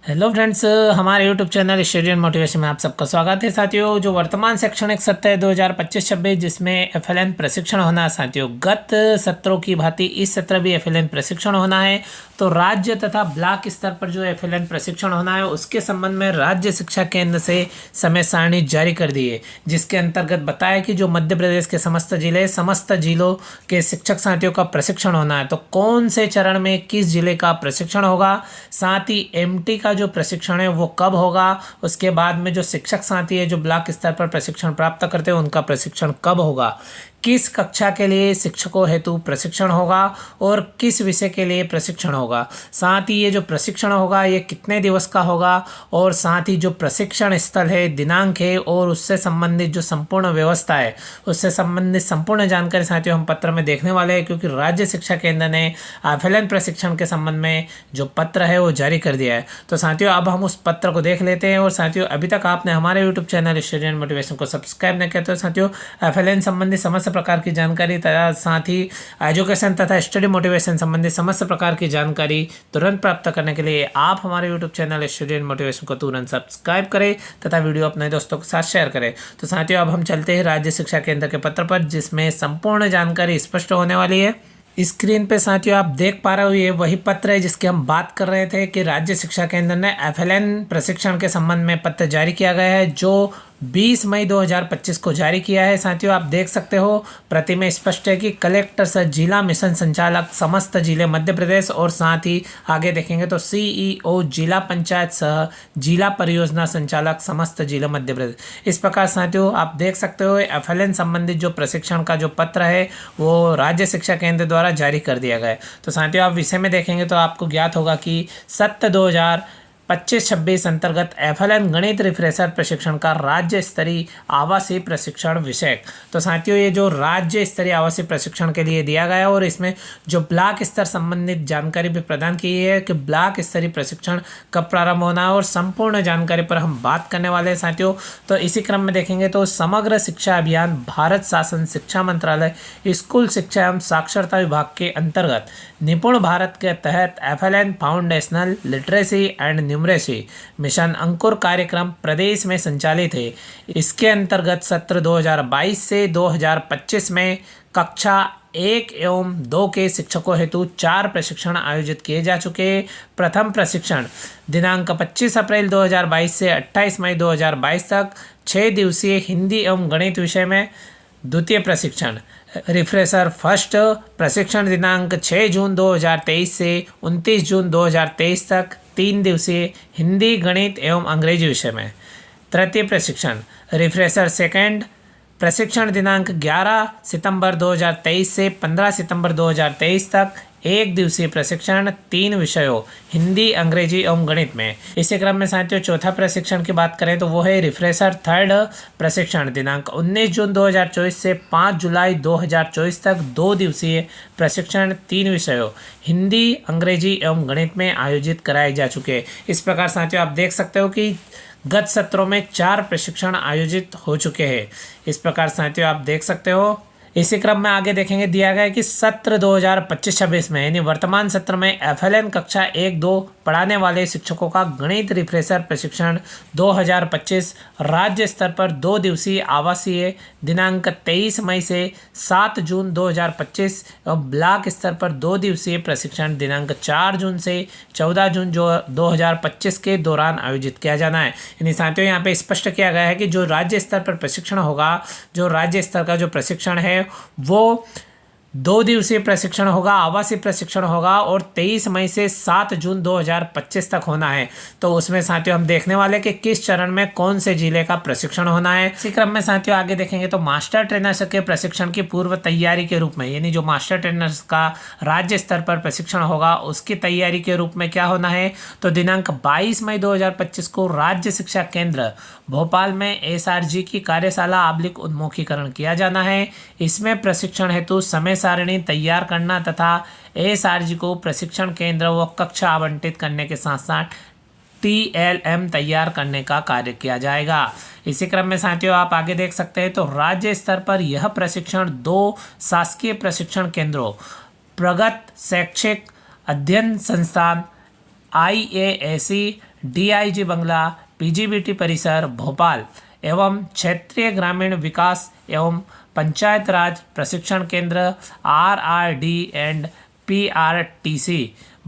Hello friends, हमारे YouTube channel student motivation में आप सबका स्वागत है। साथियों, जो वर्तमान शैक्षणिक सत्र है 2025-26 जिसमें एफएलएन प्रशिक्षण होना है साथियों, गत सत्रों की भांति इस सत्र भी एफएलएन प्रशिक्षण होना है। तो राज्य तथा ब्लॉक स्तर पर जो एफएलएन प्रशिक्षण होना है उसके संबंध में राज्य शिक्षा केंद्र से समय सारणी जारी कर दी है, जिसके अंतर्गत बताया कि जो मध्य प्रदेश के समस्त जिलों के शिक्षक साथियों का प्रशिक्षण होना है। तो कौन से चरण में किस जिले का प्रशिक्षण होगा, साथ ही एमटी का जो प्रशिक्षण है वो कब होगा, उसके बाद में जो शिक्षक साथी है जो ब्लॉक स्तर पर प्रशिक्षण प्राप्त करते हैं उनका प्रशिक्षण कब होगा, किस कक्षा के लिए शिक्षकों हेतु प्रशिक्षण होगा और किस विषय के लिए प्रशिक्षण होगा, साथ ही ये जो प्रशिक्षण होगा ये कितने दिवस का होगा, और साथ ही जो प्रशिक्षण स्थल है, दिनांक है और उससे संबंधित जो संपूर्ण व्यवस्था है उससे संबंधित संपूर्ण जानकारी साथियों हम पत्र में देखने वाले हैं, क्योंकि राज्य शिक्षा केंद्र ने एफएलएन प्रशिक्षण के संबंध में जो पत्र है वो जारी कर दिया है। तो साथियों अब हम उस पत्र को देख लेते हैं। और साथियों अभी तक आपने हमारे यूट्यूब चैनल स्टूडेंट मोटिवेशन को सब्सक्राइब नहीं किया तो साथियों एफएलएन संबंधी समस्त प्रकार की जानकारी तथा साथ ही एजुकेशन तथा स्टडी मोटिवेशन संबंधी समस्त प्रकार की जानकारी तुरंत प्राप्त करने के लिए आप हमारे यूट्यूब चैनल स्टूडेंट मोटिवेशन को तुरंत सब्सक्राइब करें तथा वीडियो अपने दोस्तों के साथ शेयर करें। तो साथियों अब हम चलते हैं राज्य शिक्षा केंद्र के पत्र पर, जिसमें संपूर्ण जानकारी स्पष्ट होने वाली है। स्क्रीन पे साथियों आप देख पा रहे हो ये वही पत्र है जिसकी हम बात कर रहे थे कि राज्य शिक्षा केंद्र ने एफएलएन प्रशिक्षण के संबंध में पत्र जारी किया गया है, जो 20 मई 2025 को जारी किया है। साथियों आप देख सकते हो प्रति में स्पष्ट है कि कलेक्टर सह जिला मिशन संचालक समस्त जिले मध्य प्रदेश, और साथ ही आगे देखेंगे तो सीईओ जिला पंचायत सह जिला परियोजना संचालक समस्त जिले मध्य प्रदेश। इस प्रकार साथियों आप देख सकते हो एफएलएन संबंधित जो प्रशिक्षण का जो पत्र है वो राज्य शिक्षा केंद्र द्वारा जारी कर दिया गया है। तो साथियों आप विषय में देखेंगे तो आपको ज्ञात होगा कि सत्र 2025-26 अंतर्गत एफएलएन गणित रिफ्रेशर प्रशिक्षण का राज्य स्तरीय आवासीय प्रशिक्षण विषय। तो साथियों ये जो राज्य स्तरीय आवासीय प्रशिक्षण के लिए दिया गया है और इसमें जो ब्लॉक स्तर संबंधित जानकारी भी प्रदान की है कि ब्लॉक स्तरीय प्रशिक्षण कब प्रारंभ होना है, और संपूर्ण जानकारी पर हम बात करने वाले हैं साथियों। तो इसी क्रम में देखेंगे तो समग्र शिक्षा अभियान भारत शासन शिक्षा मंत्रालय स्कूल शिक्षा एवं साक्षरता विभाग के अंतर्गत निपुण भारत के तहत FLN foundational literacy and numeracy mission Ankur कार्यक्रम प्रदेश में संचालित है। इसके अंतर्गत सत्र 2022 से 2025 में कक्षा 1 एवं 2 के शिक्षकों हेतु 4 प्रशिक्षण आयोजित किए जा चुके हैं। प्रथम प्रशिक्षण दिनांक 25 अप्रैल 2022 से 28 मई 2022 तक 6 दिवसीय हिंदी एवं गणित विषय में। द्वितीय प्रशिक्षण रिफ्रेशर फर्स्ट प्रशिक्षण दिनांक 6 जून 2023 से 29 जून 2023 तक 3 दिवसीय हिंदी गणित एवं अंग्रेजी विषय में। तृतीय प्रशिक्षण रिफ्रेशर सेकंड प्रशिक्षण दिनांक 11 सितंबर 2023 से 15 सितंबर 2023 तक 1 दिवसीय प्रशिक्षण 3 विषयों हिंदी अंग्रेजी एवं गणित में। इसी क्रम में साथियों चौथा प्रशिक्षण की बात करें तो वो है रिफ्रेशर थर्ड प्रशिक्षण दिनांक 19 जून 2024 से 5 जुलाई 2024 तक 2 दिवसीय प्रशिक्षण 3 विषयों हिंदी अंग्रेजी एवं गणित में आयोजित कराए जा चुके हैं। इस प्रकार साथियों आप देख सकते हो कि गत सत्रों में 4 प्रशिक्षण आयोजित हो चुके हैं। इस प्रकार साथियों आप देख सकते हो। इसी क्रम में आगे देखेंगे दिया गया है कि सत्र 2025-26 में यानी वर्तमान सत्र में एफएलएन कक्षा 1-2 पढ़ाने वाले शिक्षकों का गणित रिफ्रेशर प्रशिक्षण 2025 राज्य स्तर पर 2 दिवसीय आवासीय दिनांक 23 मई से 7 जून 2025 और ब्लॉक स्तर पर 2 दिवसीय प्रशिक्षण दिनांक 4 जून से 14 जून 2025 के दौरान आयोजित किया जाना है। यानी साथियों यहाँ पे स्पष्ट किया गया है कि जो राज्य स्तर पर प्रशिक्षण होगा, जो राज्य स्तर का जो प्रशिक्षण है वो 2 दिवसीय प्रशिक्षण होगा, आवासीय प्रशिक्षण होगा और 23 मई से 7 जून 2025 तक होना है। तो उसमें साथियों हम देखने वाले कि किस चरण में कौन से जिले का प्रशिक्षण होना है। इसी क्रम में साथियों आगे देखेंगे तो मास्टर ट्रेनर्स के प्रशिक्षण की पूर्व तैयारी के रूप में, यानी जो मास्टर ट्रेनर्स का राज्य स्तर पर प्रशिक्षण होगा उसकी तैयारी के रूप में क्या होना है, तो दिनांक 22 मई 2025 को राज्य शिक्षा केंद्र भोपाल में एसआरजी की कार्यशाला आबलिक उन्मुखीकरण किया जाना है। इसमें प्रशिक्षण हेतु समय सारणी तैयार करना तथा एसआरजी को प्रशिक्षण केंद्र व कक्षा आवंटित करने के साथ साथ टीएलएम तैयार करने का कार्य किया जाएगा। इसी क्रम में साथियों आप आगे देख सकते हैं तो राज्य स्तर पर यह प्रशिक्षण 2 शासकीय प्रशिक्षण केंद्रों प्रगत शैक्षिक अध्ययन संस्थान IASE DIG बंगला, PGBT परिसर भोपाल एवं क्षेत्रीय ग्रामीण विकास एवं पंचायत राज प्रशिक्षण केंद्र RRD एंड PRTC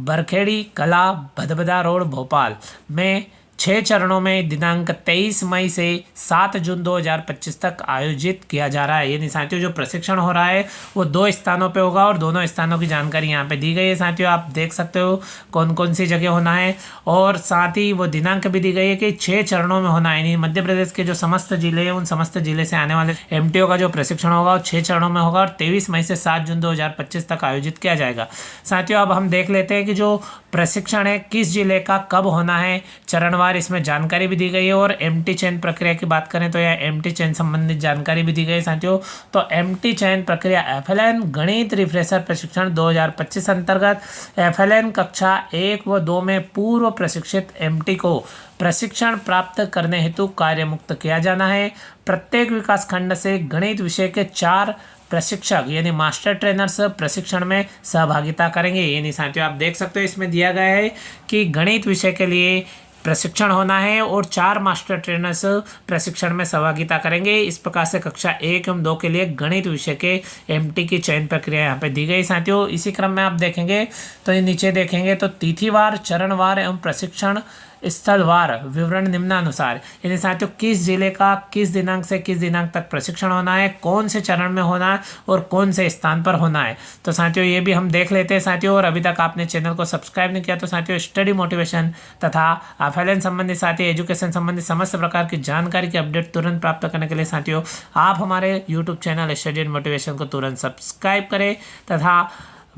बरखेड़ी कला भदभदा रोड भोपाल में 6 चरणों में दिनांक 23 मई से 7 जून 2025 तक आयोजित किया जा रहा है। यानी साथियों जो प्रशिक्षण हो रहा है वो 2 स्थानों पे होगा और दोनों स्थानों की जानकारी यहाँ पे दी गई है। साथियों आप देख सकते हो कौन कौन सी जगह होना है और साथ ही वो दिनांक भी दी गई है कि 6 चरणों में होना है। यानी मध्य प्रदेश के जो समस्त जिले हैं उन समस्त जिले से आने वाले MTO का जो प्रशिक्षण होगा वो 6 चरणों में होगा और 23 मई से 7 जून 2025 तक आयोजित किया जाएगा। साथियों अब हम देख लेते हैं कि जो प्रशिक्षण है किस जिले का कब होना है, चरणवार इसमें जानकारी भी दी गई है। और MT चयन प्रक्रिया की बात करें तो यह MT चयन संबंधित जानकारी भी दी गई है। साथियों तो MT चयन प्रक्रिया FLN गणित रिफ्रेशर प्रशिक्षण 2025 अंतर्गत FLN कक्षा 1 व 2 में पूर्व प्रशिक्षित MT को प्रशिक्षण प्राप्त करने हेतु कार्य मुक्त किया जाना है। प्रत्येक विकास खंड से गणित विषय के 4 प्रशिक्षक यानी मास्टर ट्रेनर्स प्रशिक्षण में सहभागिता करेंगे। यानी साथियों आप देख सकते हो इसमें दिया गया है कि गणित विषय के लिए प्रशिक्षण होना है और 4 मास्टर ट्रेनर्स प्रशिक्षण में सहभागिता करेंगे। इस प्रकार से कक्षा 1 एवं 2 के लिए गणित विषय के MT की चयन प्रक्रिया यहाँ पे दी गई। साथियों इसी क्रम में आप देखेंगे तो ये नीचे देखेंगे तो तिथिवार, चरणवार एवं प्रशिक्षण स्थलवार विवरण निम्नानुसार। यानी साथियों किस जिले का किस दिनांक से किस दिनांक तक प्रशिक्षण होना है, कौन से चरण में होना है और कौन से स्थान पर होना है। तो साथियों ये भी हम देख लेते हैं साथियों। और अभी तक आपने चैनल को सब्सक्राइब नहीं किया तो साथियों स्टडी मोटिवेशन तथा FLN संबंधित साथ ही एजुकेशन संबंधित समस्त प्रकार की जानकारी की अपडेट तुरंत प्राप्त करने के लिए साथियों आप हमारे YouTube channel study and motivation को तुरंत सब्सक्राइब करें तथा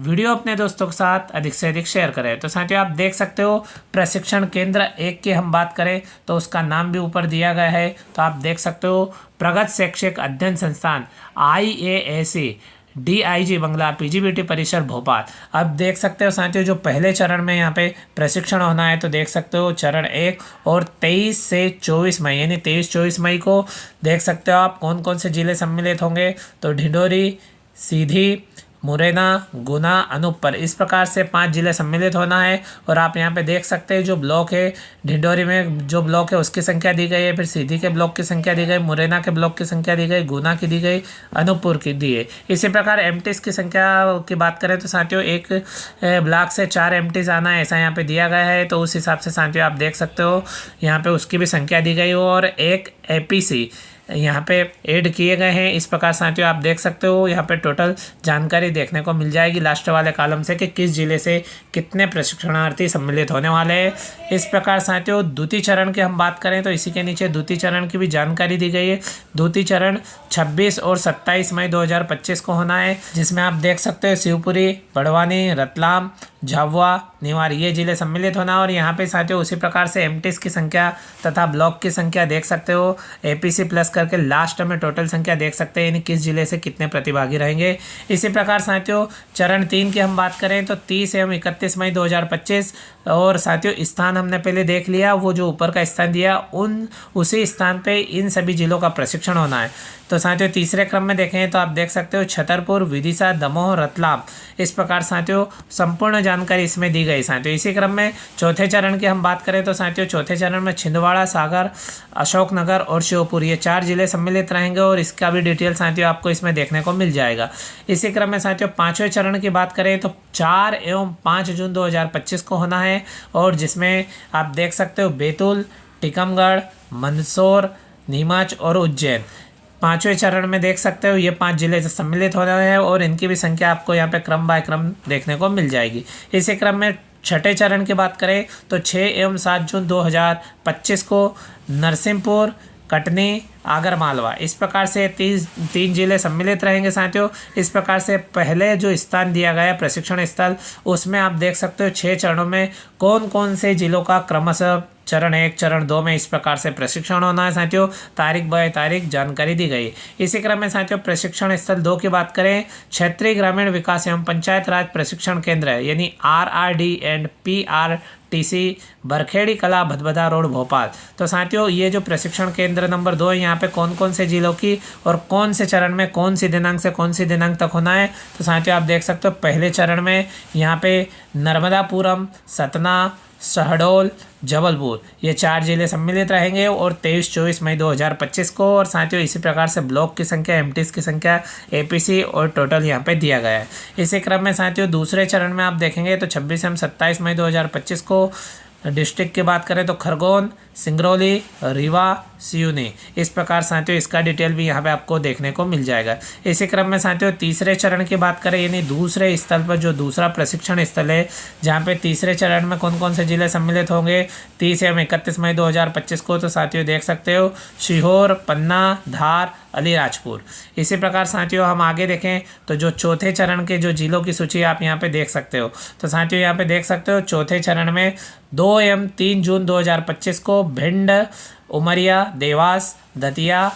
वीडियो अपने दोस्तों के साथ अधिक से अधिक शेयर करें। तो साथियों आप देख सकते हो प्रशिक्षण केंद्र 1 की हम बात करें तो उसका नाम भी ऊपर दिया गया है। तो आप देख सकते हो प्रगत शैक्षिक अध्ययन संस्थान IASC DIG बंगला PGBT परिसर भोपाल। अब देख सकते हो साथियों जो पहले चरण में यहाँ पे प्रशिक्षण होना है तो देख सकते हो चरण 1 और 23 से 24 मई यानी 23-24 मई को देख सकते हो आप कौन कौन से जिले सम्मिलित होंगे। तो ढिंडोरी, सीधी, मुरैना, गुना, अनूपपुर इस प्रकार से 5 जिले सम्मिलित होना है। और आप यहाँ पे देख सकते हैं जो ब्लॉक है ढिंडोरी में जो ब्लॉक है उसकी संख्या दी गई है, फिर सीधी के ब्लॉक की संख्या दी गई, मुरैना के ब्लॉक की संख्या दी गई, गुना की दी गई, अनूपपुर की दी है। इसी प्रकार MTs की संख्या की बात करें तो साथियों एक ब्लॉक से 4 MTs आना है ऐसा यहाँ पे दिया गया है। तो उस हिसाब से साथियों आप देख सकते हो यहाँ पे उसकी भी संख्या दी गई हो और एक APC यहाँ पे ऐड किए गए हैं। इस प्रकार साथियों आप देख सकते हो यहाँ पे टोटल जानकारी देखने को मिल जाएगी लास्ट वाले कॉलम से कि किस जिले से कितने प्रशिक्षणार्थी सम्मिलित होने वाले हैं। इस प्रकार साथियों द्वितीय चरण की हम बात करें तो इसी के नीचे द्वितीय चरण की भी जानकारी दी गई है। द्वितीय चरण 26 और 27 मई 2025 को होना है जिसमें आप देख सकते हो शिवपुरी, बड़वानी, रतलाम, झाबुआ, निवाड़ी ये जिले सम्मिलित होना। और यहाँ पे साथियों उसी प्रकार से MTs की संख्या तथा ब्लॉक की संख्या देख सकते हो APC प्लस करके लास्ट में टोटल संख्या देख सकते हैं यानी किस जिले से कितने प्रतिभागी रहेंगे। इसी प्रकार साथियों चरण 3 की हम बात करें तो 30 एवं 31 मई 2025 और साथियों स्थान हमने पहले देख लिया वो जो ऊपर का स्थान दिया उसी स्थान पे इन सभी जिलों का प्रशिक्षण होना है। तो साथियों तीसरे क्रम में देखें तो आप देख सकते हो छतरपुर, विदिशा, दमोह, रतलाम इस प्रकार साथियों संपूर्ण जानकारी इसमें दी गई। साथियों इसी क्रम में चौथे चरण की हम बात करें तो साथियों चौथे चरण में छिंदवाड़ा, सागर, अशोकनगर और शिवपुर ये 4 जिले सम्मिलित रहेंगे और इसका भी डिटेल साथियों आपको इसमें देखने को मिल जाएगा। इसी क्रम में साथियों पाँचवें चरण की बात करें तो 4 एवं 5 जून 2025 को होना है और जिसमें आप देख सकते हो बैतूल, टीकमगढ़, मंदसौर, नीमच और उज्जैन 5वें चरण में देख सकते हो ये 5 जिले से सम्मिलित हो रहे हैं और इनकी भी संख्या आपको यहाँ पे क्रम बाय क्रम देखने को मिल जाएगी। इसी क्रम में छठे चरण की बात करें तो 6 एवं 7 जून 2025 को नरसिंहपुर, कटनी, आगरमालवा इस प्रकार से 3 जिले सम्मिलित रहेंगे। साथियों इस प्रकार से पहले जो स्थान दिया गया प्रशिक्षण स्थल उसमें आप देख सकते हो 6 चरणों में कौन कौन से जिलों का क्रमशः चरण 1, चरण 2 में इस प्रकार से प्रशिक्षण होना है। साथियों तारीख बाय तारीख जानकारी दी गई। इसी क्रम में साथियों प्रशिक्षण स्थल 2 की बात करें क्षेत्रीय ग्रामीण विकास एवं पंचायत राज प्रशिक्षण केंद्र यानी RRD and PRTC TC Barkhedi कला भदभदा रोड भोपाल। तो साथियों ये जो प्रशिक्षण केंद्र नंबर 2 है, यहाँ पे कौन कौन से जिलों की और कौन से चरण में कौन सी दिनांक से कौन सी दिनांक तक होना है। तो साथियों आप देख सकते हो पहले चरण में यहाँ पे नर्मदापुरम, सतना, शहडोल, जबलपुर ये 4 जिले सम्मिलित रहेंगे और 23-24 मई 2025 को। और साथियों इसी प्रकार से ब्लॉक की संख्या, एमटीज की संख्या, एपीसी और टोटल यहाँ पे दिया गया है। इसी क्रम में साथियों दूसरे चरण में आप देखेंगे तो 26 से 27 मई 2025 को डिस्ट्रिक्ट की बात करें तो खरगोन, सिंगरौली, रीवा, सिवनी। इस प्रकार साथियों इसका डिटेल भी यहाँ पे आपको देखने को मिल जाएगा। इसी क्रम में साथियों तीसरे चरण की बात करें यानी दूसरे स्थल पर जो दूसरा प्रशिक्षण स्थल है जहाँ पे तीसरे चरण में कौन कौन से जिले सम्मिलित होंगे 30 एवं 31 मई 2025 को। तो साथियों देख सकते हो सीहोर, पन्ना, धार, अलीराजपुर। इसी प्रकार साथियों हम आगे देखें तो जो चौथे चरण के जो जिलों की सूची आप यहाँ पे देख सकते हो। तो साथियों यहाँ पे देख सकते हो चौथे चरण में 2 एवं 3 जून 2025 को भिंड, उमरिया, देवास, दतिया,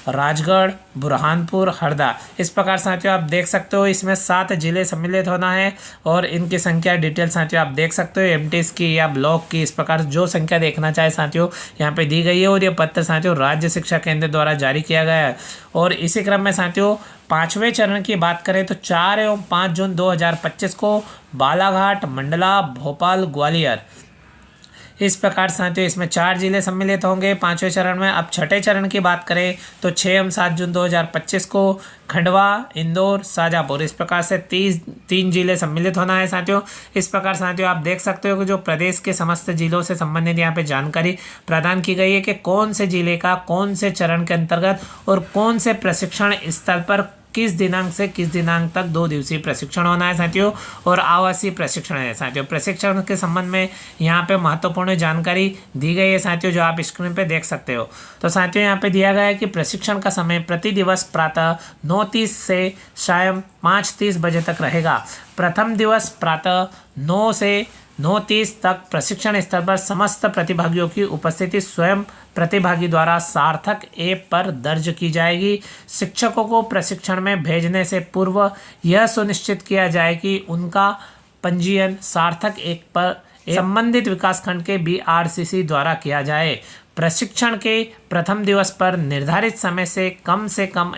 राजगढ़, बुरहानपुर, हरदा। इस प्रकार साथियों आप देख सकते हो इसमें 7 जिले सम्मिलित होना है और इनकी संख्या डिटेल साथियों आप देख सकते हो एमटीज की या ब्लॉक की। इस प्रकार जो संख्या देखना चाहे साथियों यहाँ पे दी गई है और ये पत्र साथियों राज्य शिक्षा केंद्र द्वारा जारी किया गया है। और इसी क्रम में साथियों 5वें चरण की बात करें तो 4 एवं 5 जून 2025 को बालाघाट, मंडला, भोपाल, ग्वालियर। इस प्रकार साथियों इसमें 4 जिले सम्मिलित होंगे 5वें चरण में। अब छठे चरण की बात करें तो 6 एवं 7 जून 2025 को खंडवा, इंदौर, शाजापुर। इस प्रकार से 3 जिले सम्मिलित होना है साथियों। इस प्रकार साथियों आप देख सकते हो कि जो प्रदेश के समस्त जिलों से संबंधित यहाँ पे जानकारी प्रदान की गई है कि कौन से जिले का कौन से चरण के अंतर्गत और कौन से प्रशिक्षण स्थल पर किस दिनांक से किस दिनांक तक 2 दिवसीय प्रशिक्षण होना है साथियों और आवासीय प्रशिक्षण है साथियों। प्रशिक्षण के संबंध में यहाँ पे महत्वपूर्ण जानकारी दी गई है साथियों जो आप स्क्रीन पे देख सकते हो। तो साथियों यहाँ पे दिया गया है कि प्रशिक्षण का समय प्रति दिवस प्रातः 9:30 से शाम 5:30 बजे तक रहेगा। प्रथम दिवस प्रातः 9 से 9:30 तक प्रशिक्षण स्थल पर समस्त प्रतिभागियों की उपस्थिति स्वयं प्रतिभागी द्वारा सार्थक ऐप पर दर्ज की जाएगी। शिक्षकों को प्रशिक्षण में भेजने से पूर्व यह सुनिश्चित किया जाए कि उनका पंजीयन सार्थक ऐप पर संबंधित विकासखंड के BRCC द्वारा किया जाए। प्रशिक्षण के प्रथम दिवस पर निर्धारित समय से कम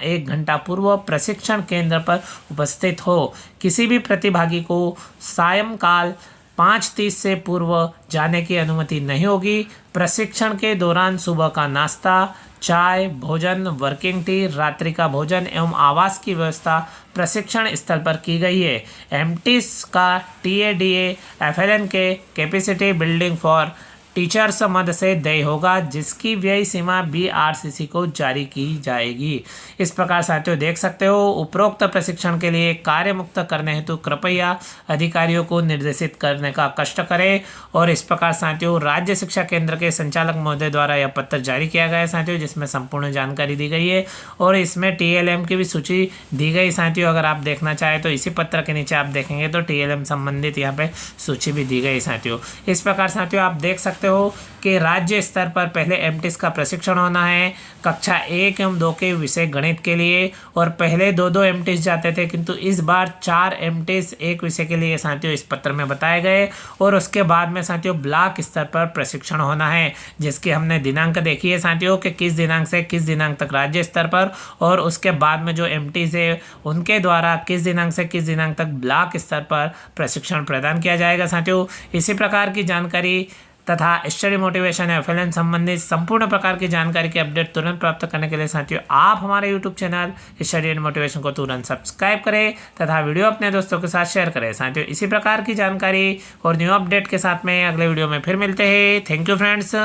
1 घंटा पूर्व प्रशिक्षण केंद्र पर उपस्थित हो। किसी भी प्रतिभागी को सायंकाल 5:30 से पूर्व जाने की अनुमति नहीं होगी। प्रशिक्षण के दौरान सुबह का नाश्ता, चाय, भोजन, वर्किंग टी, रात्रि का भोजन एवं आवास की व्यवस्था प्रशिक्षण स्थल पर की गई है। एमटीज का TADA FLN के कैपेसिटी बिल्डिंग फॉर टीचर्स मद से देय होगा जिसकी व्यय सीमा BRCC को जारी की जाएगी। इस प्रकार साथियों देख सकते हो उपरोक्त प्रशिक्षण के लिए कार्य मुक्त करने हेतु कृपया अधिकारियों को निर्देशित करने का कष्ट करें। और इस प्रकार साथियों राज्य शिक्षा केंद्र के संचालक महोदय द्वारा यह पत्र जारी किया गया है साथियों जिसमें संपूर्ण जानकारी दी गई है और इसमें TLM की भी सूची दी गई साथियों। अगर आप देखना चाहें तो इसी पत्र के नीचे आप देखेंगे तो TLM संबंधित यहाँ पे सूची भी दी गई साथियों। इस प्रकार साथियों आप देख सकते हो कि राज्य स्तर पर पहले एमटीज का प्रशिक्षण होना है कक्षा 1 एवं 2 के विषय गणित के लिए और पहले 2 एमटीज जाते थे किंतु इस बार 4 एमटीज एक विषय के लिए साथियों इस पत्र में बताए गए। और उसके बाद में साथियों ब्लॉक स्तर पर प्रशिक्षण होना है जिसकी हमने दिनांक देखी है साथियों कि किस दिनांक से किस दिनांक तक राज्य स्तर पर और उसके बाद में जो एमटीज है उनके द्वारा किस दिनांक से किस दिनांक तक ब्लॉक स्तर पर प्रशिक्षण प्रदान किया जाएगा साथियों। इसी प्रकार की जानकारी तथा स्टडी मोटिवेशन या FLN संबंधित संपूर्ण प्रकार की जानकारी की अपडेट तुरंत प्राप्त करने के लिए साथियों आप हमारे YouTube channel study and motivation को तुरंत सब्सक्राइब करें तथा वीडियो अपने दोस्तों के साथ शेयर करें साथियों। इसी प्रकार की जानकारी और न्यू अपडेट के साथ में अगले वीडियो में फिर मिलते हैं। Thank you friends.